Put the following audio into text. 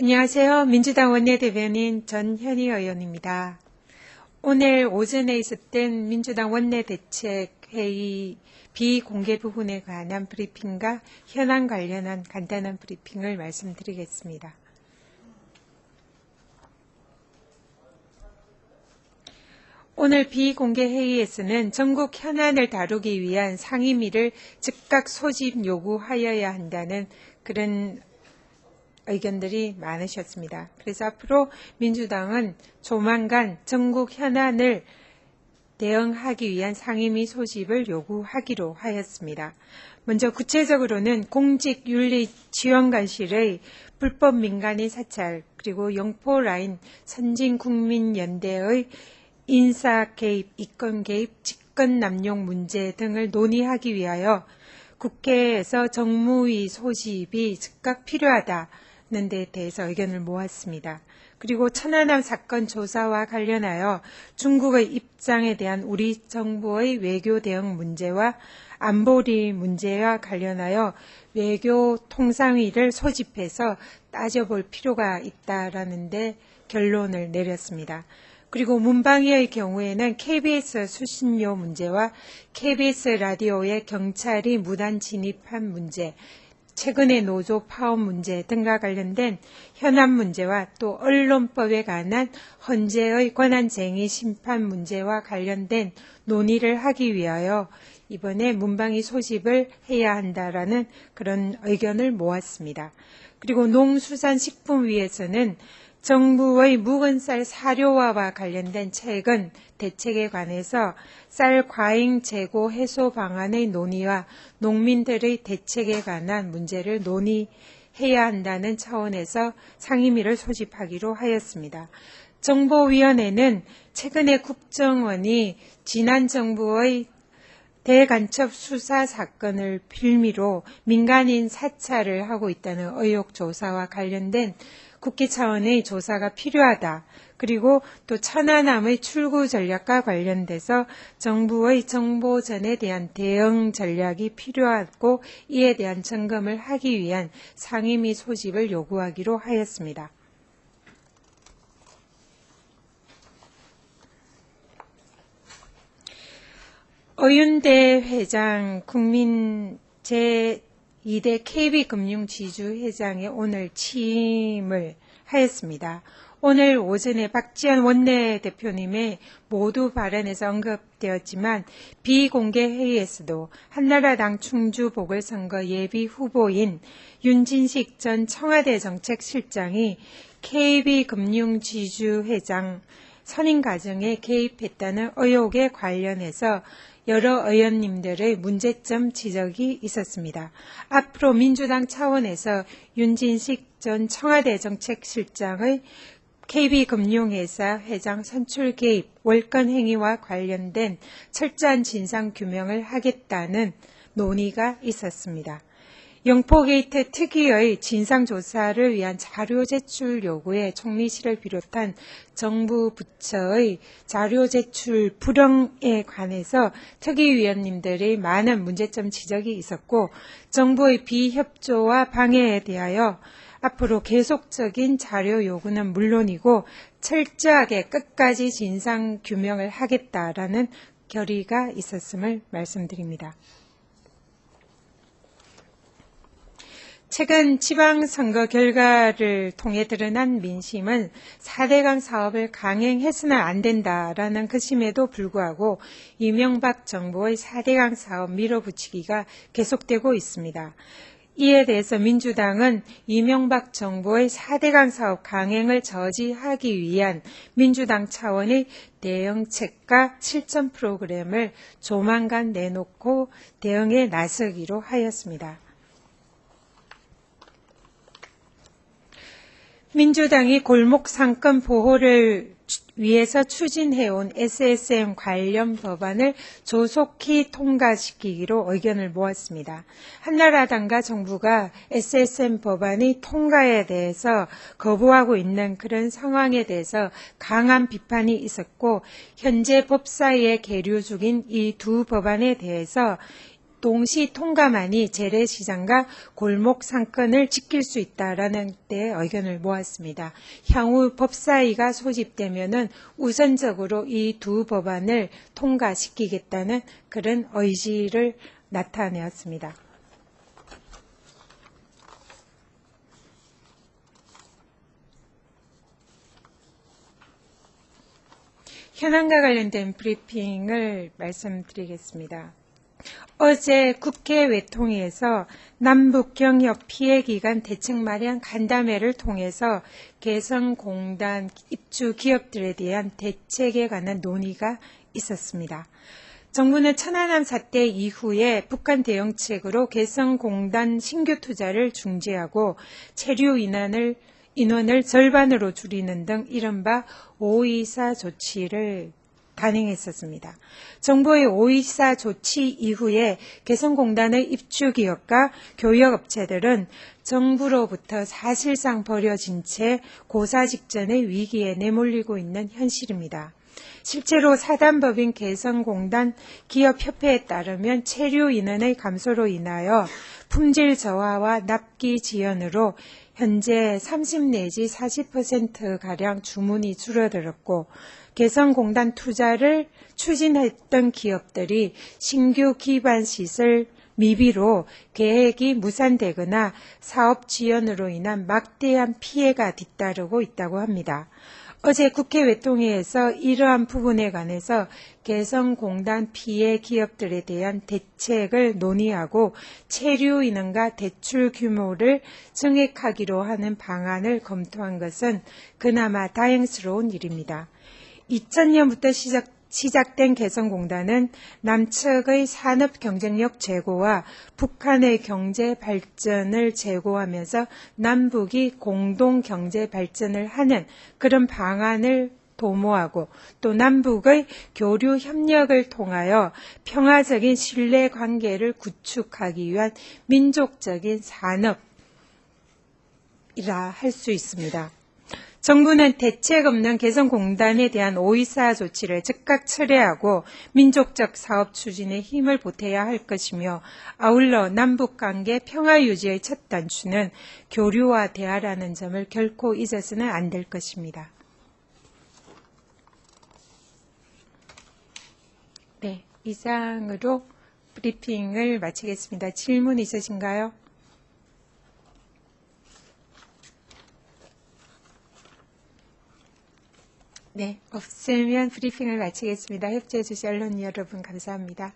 안녕하세요. 민주당 원내대변인 전현희 의원입니다. 오늘 오전에 있었던 민주당 원내대책회의 비공개 부분에 관한 브리핑과 현안 관련한 간단한 브리핑을 말씀드리겠습니다. 오늘 비공개 회의에서는 전국 현안을 다루기 위한 상임위를 즉각 소집 요구하여야 한다는 그런 의견들이 많으셨습니다. 그래서 앞으로 민주당은 조만간 전국 현안을 대응하기 위한 상임위 소집을 요구하기로 하였습니다. 먼저 구체적으로는 공직윤리지원관실의 불법 민간인 사찰, 그리고 영포라인 선진국민연대의 인사 개입, 이권 개입, 직권 남용 문제 등을 논의하기 위하여 국회에서 정무위 소집이 즉각 필요하다는 데 대해서 의견을 모았습니다. 그리고 천안함 사건 조사와 관련하여 중국의 입장에 대한 우리 정부의 외교 대응 문제와 안보리 문제와 관련하여 외교 통상위를 소집해서 따져볼 필요가 있다라는 데 결론을 내렸습니다. 그리고 문방위의 경우에는 KBS 수신료 문제와 KBS 라디오에 경찰이 무단 진입한 문제, 최근의 노조 파업 문제 등과 관련된 현안 문제와 또 언론법에 관한 헌재의 권한쟁의 심판 문제와 관련된 논의를 하기 위하여 이번에 문방위 소집을 해야 한다라는 그런 의견을 모았습니다. 그리고 농수산식품위에서는 정부의 묵은 쌀 사료화와 관련된 최근 대책에 관해서 쌀 과잉 재고 해소 방안의 논의와 농민들의 대책에 관한 문제를 논의해야 한다는 차원에서 상임위를 소집하기로 하였습니다. 정보위원회는 최근에 국정원이 지난 정부의 대간첩 수사 사건을 빌미로 민간인 사찰을 하고 있다는 의혹 조사와 관련된 국회 차원의 조사가 필요하다. 그리고 또 천안함의 출구 전략과 관련돼서 정부의 정보전에 대한 대응 전략이 필요하고 이에 대한 점검을 하기 위한 상임위 소집을 요구하기로 하였습니다. 어윤대 회장 국민 제2대 KB금융지주회장에 오늘 취임을 하였습니다. 오늘 오전에 박지원 원내대표님의 모두 발언에서 언급되었지만 비공개 회의에서도 한나라당 충주보궐선거 예비 후보인 윤진식 전 청와대 정책실장이 KB금융지주회장 선임 과정에 개입했다는 의혹에 관련해서 여러 의원님들의 문제점 지적이 있었습니다. 앞으로 민주당 차원에서 윤진식 전 청와대 정책실장의 KB금융회사 회장 선출 개입, 월권 행위와 관련된 철저한 진상규명을 하겠다는 논의가 있었습니다. 영포게이트 특위의 진상조사를 위한 자료 제출 요구에 총리실을 비롯한 정부 부처의 자료 제출 불응에 관해서 특위위원님들의 많은 문제점 지적이 있었고 정부의 비협조와 방해에 대하여 앞으로 계속적인 자료 요구는 물론이고 철저하게 끝까지 진상 규명을 하겠다라는 결의가 있었음을 말씀드립니다. 최근 지방선거 결과를 통해 드러난 민심은 4대강 사업을 강행해서는 안 된다라는 그심에도 불구하고 이명박 정부의 4대강 사업 밀어붙이기가 계속되고 있습니다. 이에 대해서 민주당은 이명박 정부의 4대강 사업 강행을 저지하기 위한 민주당 차원의 대응책과 실천 프로그램을 조만간 내놓고 대응에 나서기로 하였습니다. 민주당이 골목 상권 보호를 위해서 추진해온 SSM 관련 법안을 조속히 통과시키기로 의견을 모았습니다. 한나라당과 정부가 SSM 법안이 통과에 대해서 거부하고 있는 그런 상황에 대해서 강한 비판이 있었고 현재 법사위에 계류 중인 이 두 법안에 대해서 동시 통과만이 재래시장과 골목 상권을 지킬 수 있다라는 데 의견을 모았습니다. 향후 법사위가 소집되면은 우선적으로 이 두 법안을 통과시키겠다는 그런 의지를 나타내었습니다. 현안과 관련된 브리핑을 말씀드리겠습니다. 어제 국회 외통위에서 남북경협 피해기간 대책 마련 간담회를 통해서 개성공단 입주 기업들에 대한 대책에 관한 논의가 있었습니다. 정부는 천안함 사태 이후에 북한 대응책으로 개성공단 신규 투자를 중지하고 체류 인원을 절반으로 줄이는 등 이른바 524 조치를 단행했었습니다. 정부의 524 조치 이후에 개성공단의 입주기업과 교역업체들은 정부로부터 사실상 버려진 채 고사 직전의 위기에 내몰리고 있는 현실입니다. 실제로 사단법인 개성공단 기업협회에 따르면 체류 인원의 감소로 인하여 품질 저하와 납기 지연으로 현재 30 내지 40%가량 주문이 줄어들었고 개성공단 투자를 추진했던 기업들이 신규 기반시설 미비로 계획이 무산되거나 사업 지연으로 인한 막대한 피해가 뒤따르고 있다고 합니다. 어제 국회 외통위에서 이러한 부분에 관해서 개성공단 피해 기업들에 대한 대책을 논의하고 체류 인원과 대출 규모를 증액하기로 하는 방안을 검토한 것은 그나마 다행스러운 일입니다. 2000년부터 시작된 개성공단은 남측의 산업 경쟁력 제고와 북한의 경제 발전을 제고하면서 남북이 공동 경제 발전을 하는 그런 방안을 도모하고 또 남북의 교류 협력을 통하여 평화적인 신뢰 관계를 구축하기 위한 민족적인 산업이라 할 수 있습니다. 정부는 대책 없는 개성공단에 대한 524 조치를 즉각 철회하고 민족적 사업 추진에 힘을 보태야 할 것이며 아울러 남북관계 평화 유지의 첫 단추는 교류와 대화라는 점을 결코 잊어서는 안 될 것입니다. 네, 이상으로 브리핑을 마치겠습니다. 질문 있으신가요? 네, 없으면 브리핑을 마치겠습니다. 협조해 주신 언론 여러분 감사합니다.